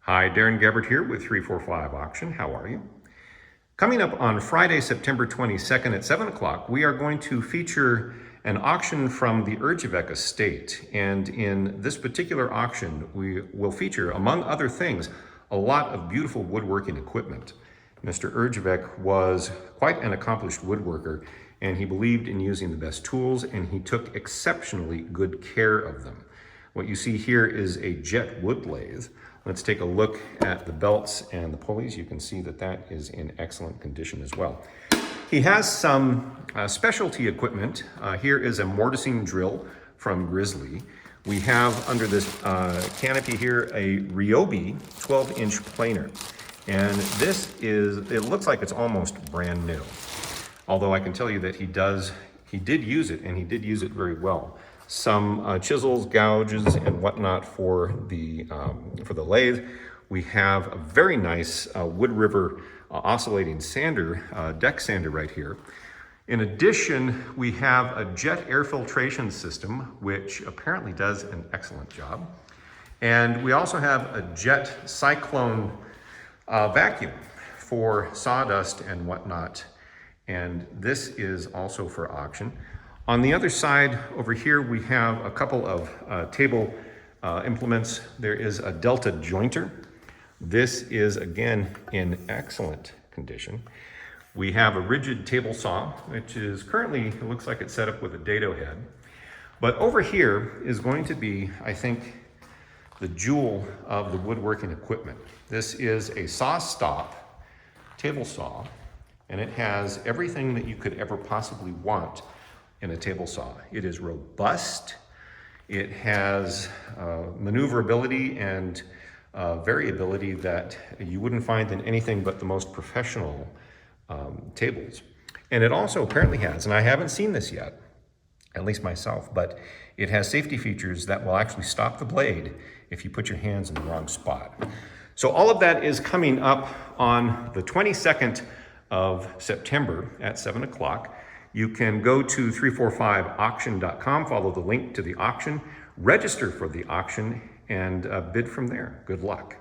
Hi, Darren Gebert here with 345 Auction. How are you? Coming up on Friday, September 22nd at 7 o'clock, we are going to feature an auction from the Erjavec Estate. And in this particular auction, we will feature, among other things, a lot of beautiful woodworking equipment. Mr. Erjavec was quite an accomplished woodworker, and he believed in using the best tools, and he took exceptionally good care of them. What you see here is a jet wood lathe. Let's take a look at the belts and the pulleys. You can see that that is in excellent condition as well. He has some specialty equipment. Here is a mortising drill from Grizzly. We have under this canopy here a Ryobi 12-inch planer. And this is, it looks like it's almost brand new. Although I can tell you that he did use it, and he did use it very well. Some chisels, gouges, and whatnot for the lathe. We have a very nice Wood River oscillating sander, deck sander right here. In addition, we have a jet air filtration system, which apparently does an excellent job. And we also have a jet cyclone vacuum for sawdust and whatnot. And this is also for auction. On the other side over here, we have a couple of table implements. There is a Delta jointer. This is, again, in excellent condition. We have a rigid table saw, which is currently, it looks like it's set up with a dado head. But over here is going to be, I think, the jewel of the woodworking equipment. This is a saw stop table saw, and it has everything that you could ever possibly want in a table saw. It is robust, it has maneuverability and variability that you wouldn't find in anything but the most professional tables. And it also apparently has, and I haven't seen this yet, at least myself, but it has safety features that will actually stop the blade if you put your hands in the wrong spot. So all of that is coming up on the 22nd of September at 7 o'clock. You can go to 345auction.com, follow the link to the auction, register for the auction, and bid from there. Good luck.